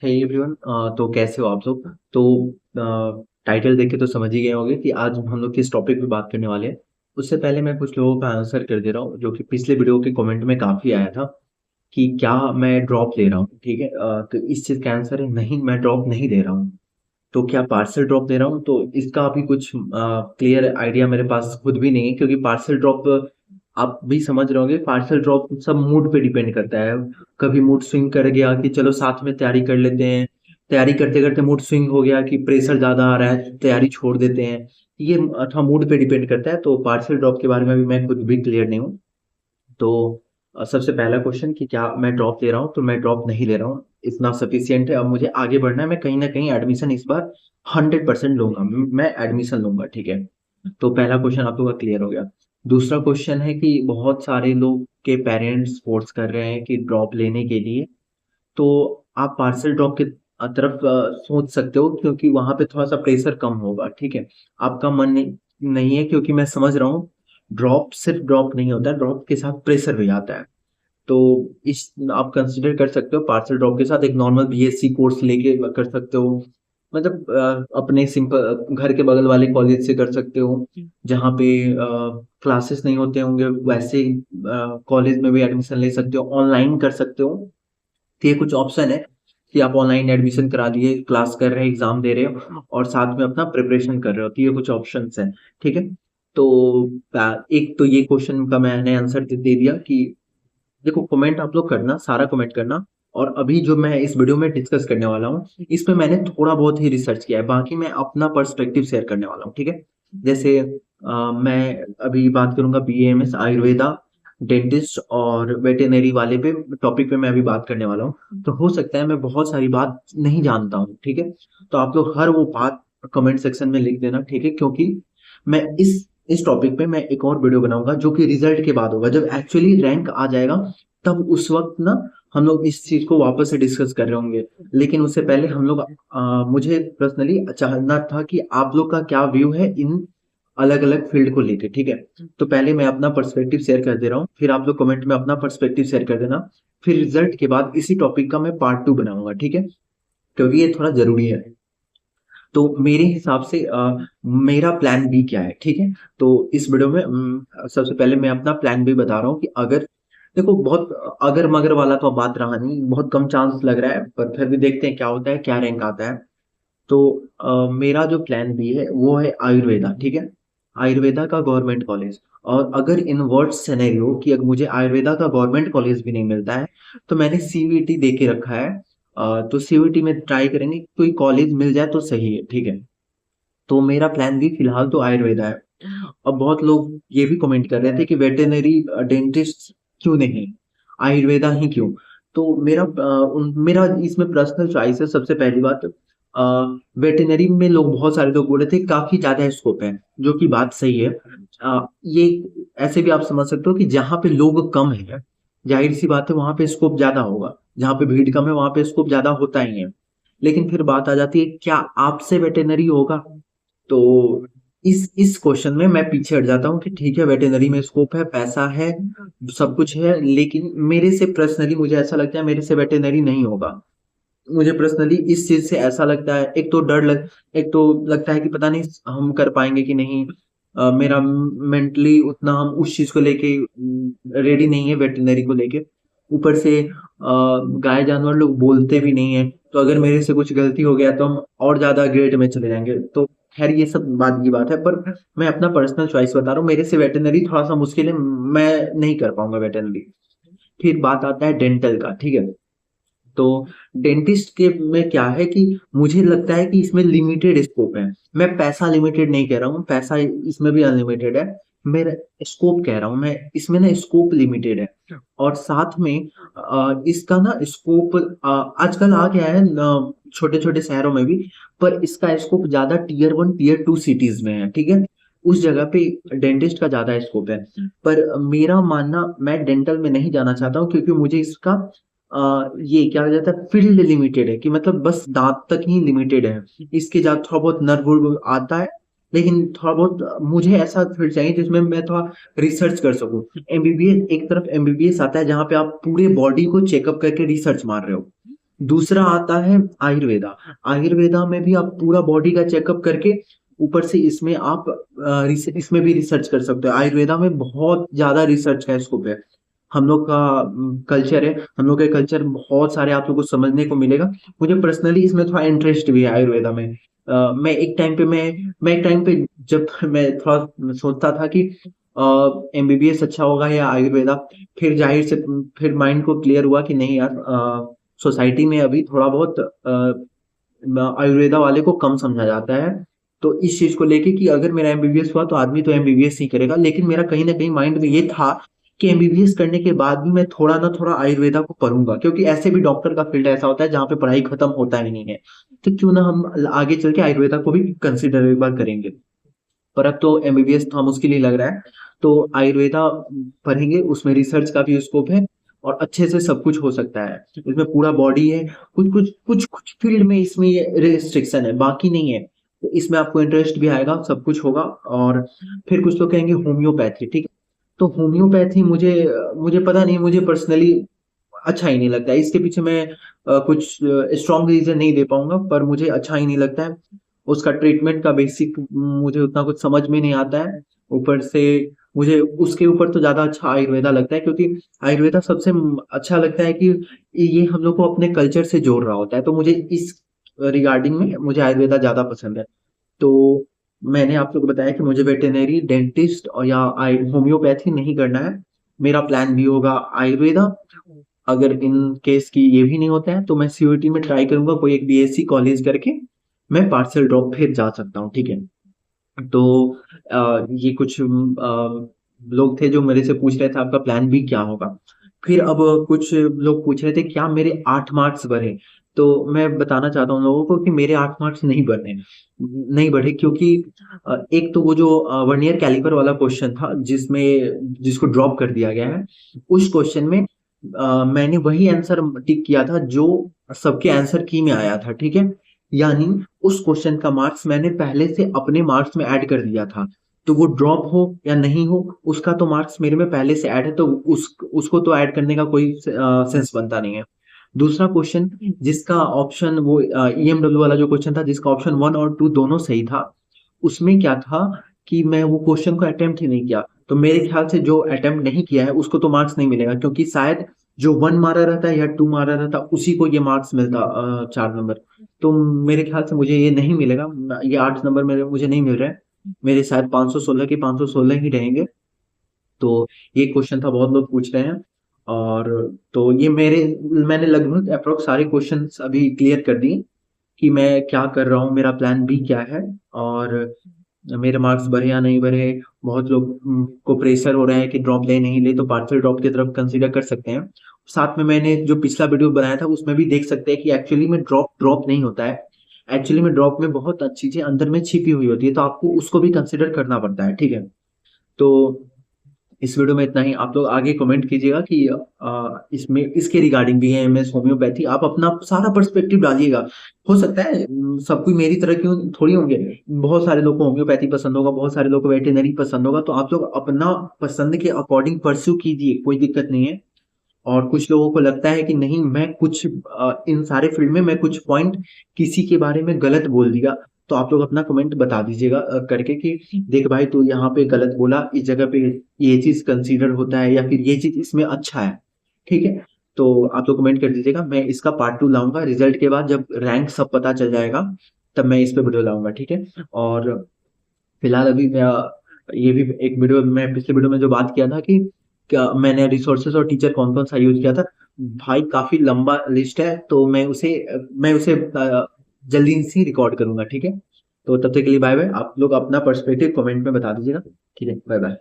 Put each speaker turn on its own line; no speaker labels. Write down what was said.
Hey everyone. तो कैसे हो आप लोग। तो टाइटल देख के तो समझ ही गए होंगे कि आज हम लोग किस टॉपिक पे बात करने वाले हैं। उससे पहले मैं कुछ लोगों का आंसर कर दे रहा हूँ जो कि पिछले वीडियो के कमेंट में काफी आया था कि क्या मैं ड्रॉप ले रहा हूँ। ठीक है, तो इस चीज का आंसर है नहीं, मैं ड्रॉप नहीं दे रहा हूँ। तो क्या पार्सल ड्रॉप दे रहा हूँ, तो इसका अभी कुछ क्लियर आइडिया मेरे पास खुद भी नहीं है, क्योंकि पार्सल ड्रॉप आप भी समझ रहे होंगे, पार्सल ड्रॉप सब मूड पे डिपेंड करता है। कभी मूड स्विंग कर गया कि चलो साथ में तैयारी कर लेते हैं, तैयारी करते करते मूड स्विंग हो गया कि प्रेशर ज्यादा आ रहा है, तैयारी छोड़ देते हैं। ये थोड़ा मूड पे डिपेंड करता है। तो पार्सल ड्रॉप के बारे में भी मैं खुद भी क्लियर नहीं हूँ। तो सबसे पहला क्वेश्चन कि क्या मैं ड्रॉप ले रहा हूँ, तो मैं ड्रॉप नहीं ले रहा हूँ। इतना सफिशियंट है, अब मुझे आगे बढ़ना है। मैं कहीं ना कहीं एडमिशन इस बार 100% लूंगा, मैं एडमिशन लूंगा। ठीक है, तो पहला क्वेश्चन आप लोग का क्लियर हो गया। दूसरा क्वेश्चन है कि बहुत सारे लोग के पेरेंट्स फोर्स कर रहे हैं कि ड्रॉप लेने के लिए। तो आप पार्सल ड्रॉप की तरफ सोच सकते हो, क्योंकि वहां पे थोड़ा सा प्रेशर कम होगा। ठीक है, आपका मन नहीं है, क्योंकि मैं समझ रहा हूँ ड्रॉप सिर्फ ड्रॉप नहीं होता, ड्रॉप के साथ प्रेशर भी आता है। तो इस आप कंसिडर कर सकते हो पार्सल ड्रॉप के साथ एक नॉर्मल बीएससी कोर्स लेके कर सकते हो। मतलब अपने सिंपल घर के बगल वाले कॉलेज से कर सकते हो, जहाँ पे क्लासेस नहीं होते होंगे, वैसे कॉलेज में भी एडमिशन ले सकते हो, ऑनलाइन कर सकते हो। तो ये कुछ ऑप्शन है कि आप ऑनलाइन एडमिशन करा लिए, क्लास कर रहे हैं, एग्जाम दे रहे हो और साथ में अपना प्रिपरेशन कर रहे हो। तो ये कुछ ऑप्शंस हैं। ठीक है, तो एक तो ये क्वेश्चन का मैंने आंसर दे दिया कि देखो, कमेंट आप लोग करना, सारा कमेंट करना। और अभी जो मैं इस वीडियो में डिस्कस करने वाला हूँ, इसमें मैंने थोड़ा बहुत ही रिसर्च किया है, बाकी मैं अपना पर्सपेक्टिव शेयर करने वाला हूँ। ठीक है, जैसे मैं अभी बात करूंगा बीएएमएस आयुर्वेदा, डेंटिस्ट और वेटेनरी वाले पे टॉपिक पे मैं अभी बात करने वाला हूँ। तो हो सकता है मैं बहुत सारी बात नहीं जानता हूँ। ठीक है, तो आप लोग हर वो बात कमेंट सेक्शन में लिख देना। ठीक है, क्योंकि मैं इस टॉपिक पे मैं एक और वीडियो बनाऊंगा जो कि रिजल्ट के बाद होगा, जब एक्चुअली रैंक आ जाएगा, तब उस वक्त ना हम लोग इस चीज को वापस से डिस्कस कर रहे होंगे। लेकिन उससे पहले हम लोग मुझे पर्सनली चाहना था कि आप लोग का क्या व्यू है इन अलग अलग फील्ड को लेके। ठीक है, तो पहले मैं अपना पर्सपेक्टिव शेयर कर दे रहा हूँ, फिर आप लोग कमेंट में अपना पर्सपेक्टिव शेयर कर देना। फिर रिजल्ट के बाद इसी टॉपिक का मैं पार्ट 2 बनाऊंगा। ठीक है, क्योंकि ये थोड़ा जरूरी है। तो मेरे हिसाब से मेरा प्लान बी क्या है। ठीक है, तो इस वीडियो में सबसे पहले मैं अपना प्लान बी बता रहा हूँ कि अगर देखो, बहुत अगर मगर वाला तो बात रहा नहीं, बहुत कम चांस लग रहा है, पर फिर भी देखते हैं क्या होता है, क्या रैंक आता है। तो मेरा जो प्लान बी है वो है आयुर्वेदा। ठीक है, आयुर्वेदा का गवर्नमेंट कॉलेज। और अगर इन वर्ड सिनेरियो कि अगर मुझे आयुर्वेदा का गवर्नमेंट कॉलेज भी नहीं मिलता है, तो मैंने सीवीटी दे के रखा है। तो सीवीटी में ट्राई करेंगे, कोई कॉलेज मिल जाए तो सही है। ठीक है, तो मेरा प्लान भी फिलहाल तो आयुर्वेदा है। अब बहुत लोग ये भी कमेंट कर रहे थे कि वेटेनरी डेंटिस्ट क्यों नहीं, आयुर्वेदा ही क्यों। तो मेरा इसमें पर्सनल चॉइस है। सबसे पहली बात, वेटेनरी में लोग बहुत सारे लोग बोले थे काफी ज्यादा स्कोप है, जो कि बात सही है। ये ऐसे भी आप समझ सकते हो कि जहाँ पे लोग कम है, जाहिर सी बात है वहां पे स्कोप ज्यादा होगा, जहाँ पे भीड़ कम है वहां पे स्कोप ज्यादा होता ही है। लेकिन फिर बात आ जाती है, क्या आपसे वेटेनरी होगा। तो इस क्वेश्चन में मैं पीछे हट जाता हूँ कि ठीक है, वेटेनरी में स्कोप है, पैसा है, सब कुछ है, लेकिन मेरे से पर्सनली मुझे ऐसा लगता है मेरे से वेटेनरी नहीं होगा। मुझे पर्सनली इस चीज से ऐसा लगता है, एक तो लगता है कि पता नहीं हम कर पाएंगे कि नहीं। मेरा मेंटली उतना हम उस चीज को लेके रेडी नहीं है, वेटरनरी को लेके। ऊपर से गाय जानवर लोग बोलते भी नहीं है, तो अगर मेरे से कुछ गलती हो गया तो हम और ज्यादा ग्रेड में चले जाएंगे। तो खैर ये सब बात की बात है, पर मैं अपना पर्सनल चॉइस बता रहा हूँ, मेरे से वेटरनरी थोड़ा सा मुश्किल है, मैं नहीं कर पाऊंगा वेटरनरी। फिर बात आता है डेंटल का। ठीक है, तो डेंटिस्ट के में क्या है कि मुझे लगता है कि इसमें लिमिटेड स्कोप है। मैं पैसा लिमिटेड नहीं कह रहा हूँ, पैसा इसमें भी अनलिमिटेड है। मेरा स्कोप कह रहा हूँ मैं, इसमें ना स्कोप लिमिटेड है। और साथ में इसका ना स्कोप आजकल आ गया है छोटे छोटे शहरों में भी, पर इसका स्कोप ज्यादा टीयर 1 टीयर 2 सिटीज में है। ठीक है, उस जगह पे डेंटिस्ट का ज्यादा स्कोप है। पर मेरा मानना, मैं डेंटल में नहीं जाना चाहता हूँ, क्योंकि मुझे इसका ये क्या हो जाता है, फील्ड लिमिटेड है, कि मतलब बस दांत तक ही लिमिटेड है। इसके बाद थोड़ा बहुत नर्व वर्व आता है, लेकिन थोड़ा बहुत मुझे ऐसा फील्ड चाहिए जिसमें मैं थोड़ा रिसर्च कर सकूं। एमबीबीएस एक तरफ एमबीबीएस आता है जहाँ पे आप पूरे बॉडी को चेकअप करके रिसर्च मार रहे हो। दूसरा आता है आयुर्वेदा। आयुर्वेदा में भी आप पूरा बॉडी का चेकअप करके ऊपर से इसमें आप इसमें भी रिसर्च कर सकते हो। आयुर्वेदा में बहुत ज्यादा रिसर्च का स्कोप है। हम लोग का कल्चर है, हम लोग के कल्चर बहुत सारे आप लोग को समझने को मिलेगा। मुझे पर्सनली इसमें थोड़ा इंटरेस्ट भी है आयुर्वेदा में। मैं एक टाइम पे जब मैं थोड़ा सोचता था कि एमबीबीएस अच्छा होगा या आयुर्वेदा, फिर जाहिर से फिर माइंड को क्लियर हुआ कि नहीं यार, सोसाइटी में अभी थोड़ा बहुत आयुर्वेदा वाले को कम समझा जाता है। तो इस चीज को लेके कि अगर मेरा एमबीबीएस हुआ तो आदमी तो एमबीबीएस ही करेगा, लेकिन मेरा कहीं ना कहीं माइंड में ये था कि एमबीबीएस करने के बाद भी मैं थोड़ा ना थोड़ा आयुर्वेदा को पढ़ूंगा, क्योंकि ऐसे भी डॉक्टर का फील्ड ऐसा होता है जहाँ पे पढ़ाई खत्म होता ही नहीं है। तो क्यों ना हम आगे चल के आयुर्वेदा को भी कंसिडर एक बार करेंगे। पर अब तो एमबीबीएस थोड़ा मुश्किल ही लग रहा है। तो आयुर्वेदा पढ़ेंगे, उसमें रिसर्च का भी स्कोप है और अच्छे से सब कुछ हो सकता है। इसमें पूरा बॉडी है। कुछ फील्ड में इसमें ये रिस्ट्रिक्शन है, बाकी नहीं है। तो इसमें आपको इंटरेस्ट भी आएगा, सब कुछ होगा। और फिर कुछ लोग कहेंगे होम्योपैथी, ठीक है। तो होम्योपैथी मुझे मुझे पता नहीं, मुझे पर्सनली अच्छा ही नहीं लगता है। इसके पीछे मैं कुछ स्ट्रॉन्ग रीजन नहीं दे पाऊंगा, पर मुझे अच्छा ही नहीं लगता है। उसका ट्रीटमेंट का बेसिक मुझे उतना कुछ समझ में नहीं आता है। ऊपर से मुझे उसके ऊपर तो ज्यादा अच्छा आयुर्वेदा लगता है, क्योंकि आयुर्वेदा सबसे अच्छा लगता है कि ये हम लोग को अपने कल्चर से जोड़ रहा होता है। तो मुझे इस रिगार्डिंग में मुझे आयुर्वेदा ज्यादा पसंद है। तो मैंने आप लोग को बताया कि मुझे वेटेनरी डेंटिस्ट और या होम्योपैथी नहीं करना है। मेरा प्लान भी होगा आयुर्वेदा। अगर इन केस की ये भी नहीं होता है तो मैं सीयूईटी में ट्राई करूंगा कोई एक बीएससी कॉलेज करके। मैं पार्शियल ड्रॉप फिर जा सकता हूँ, ठीक है। तो ये कुछ लोग थे जो मेरे से पूछ रहे थे आपका प्लान भी क्या होगा। फिर अब कुछ लोग पूछ रहे थे क्या मेरे 8 मार्क्स बढ़े। तो मैं बताना चाहता हूँ लोगों को कि मेरे 8 मार्क्स नहीं बढ़े, नहीं बढ़े, क्योंकि एक तो वो जो वर्नियर कैलिपर वाला क्वेश्चन था जिसको ड्रॉप कर दिया गया है, उस क्वेश्चन में मैंने वही आंसर टिक किया था जो सबके आंसर की में आया था, ठीक है। यानी उस क्वेश्चन का मार्क्स मैंने पहले से अपने मार्क्स में ऐड कर दिया था। तो वो ड्रॉप हो या नहीं हो, उसका तो मार्क्स मेरे में पहले से ऐड है, तो उसको तो ऐड करने का कोई सेंस बनता नहीं है। दूसरा क्वेश्चन जिसका ऑप्शन वो ईएमडब्ल्यू वाला जो क्वेश्चन था जिसका ऑप्शन 1 और 2 दोनों सही था, उसमें क्या था कि मैं वो क्वेश्चन को अटेम्प्ट ही नहीं किया। तो मेरे ख्याल से जो अटेम्प्ट नहीं किया है उसको तो मार्क्स नहीं मिलेगा, क्योंकि शायद जो 1 मारा रहता है या 2 मारा रहता उसी को ये मार्क्स मिलता, 4 नंबर। तो मेरे ख्याल से मुझे ये नहीं मिलेगा, ये 8 नंबर मेरे मुझे नहीं मिल रहा है। मेरे शायद 516 के 516 ही रहेंगे। तो ये क्वेश्चन था, बहुत लोग पूछ रहे हैं। और तो ये मैंने लगभग अप्रोक्स सारे क्वेश्चंस अभी क्लियर कर दिए कि मैं क्या कर रहा हूँ, मेरा प्लान बी क्या है, और मेरे मार्क्स बढ़े या नहीं बढ़े। बहुत लोग को प्रेशर हो रहा है कि ड्रॉप ले नहीं ले, तो पार्शियल ड्रॉप की तरफ कंसीडर कर सकते हैं। साथ में मैंने जो पिछला वीडियो बनाया था उसमें भी देख सकते हैं कि एक्चुअली में ड्रॉप ड्रॉप नहीं होता है। एक्चुअली में ड्रॉप में बहुत अच्छी चीजें अंदर में छिपी हुई होती है, तो आपको उसको भी कंसिडर करना पड़ता है, ठीक है। तो इस वीडियो में इतना ही। आप लोग आगे कमेंट कीजिएगा कि इसमें इसके रिगार्डिंग भी है एमएस होम्योपैथी, आप अपना सारा पर्सपेक्टिव डालिएगा। हो सकता है सब कोई मेरी तरह क्यों थोड़ी होंगे। बहुत सारे लोग को होम्योपैथी पसंद होगा, बहुत सारे लोग को वेटेनरी पसंद होगा। तो आप लोग अपना पसंद के अकॉर्डिंग परस्यू कीजिए, कोई दिक्कत नहीं है। और कुछ लोगों को लगता है कि नहीं, मैं कुछ इन सारे फील्ड में मैं कुछ पॉइंट किसी के बारे में गलत बोल दिया, तो आप लोग अपना कमेंट बता दीजिएगा करके कि देख भाई तू यहाँ पे गलत बोला, इस जगह पे ये चीज कंसीडर होता है या फिर ये चीज इसमें अच्छा है, ठीक है। तो आप लोग कमेंट कर दीजिएगा। मैं इसका पार्ट 2 लाऊंगा रिजल्ट के बाद, जब रैंक सब पता चल जाएगा तब मैं इस पे वीडियो लाऊंगा, ठीक है। और फिलहाल अभी मैं ये भी एक वीडियो मैं पिछले वीडियो में जो बात किया था कि क्या मैंने रिसोर्सेज और टीचर कौन कौन सा यूज किया था, भाई काफी लंबा लिस्ट है। तो मैं उसे जल्दी से रिकॉर्ड करूंगा, ठीक है। तो तब तक के लिए बाय बाय। आप लोग अपना पर्सपेक्टिव कमेंट में बता दीजिएगा, ठीक है। Bye bye.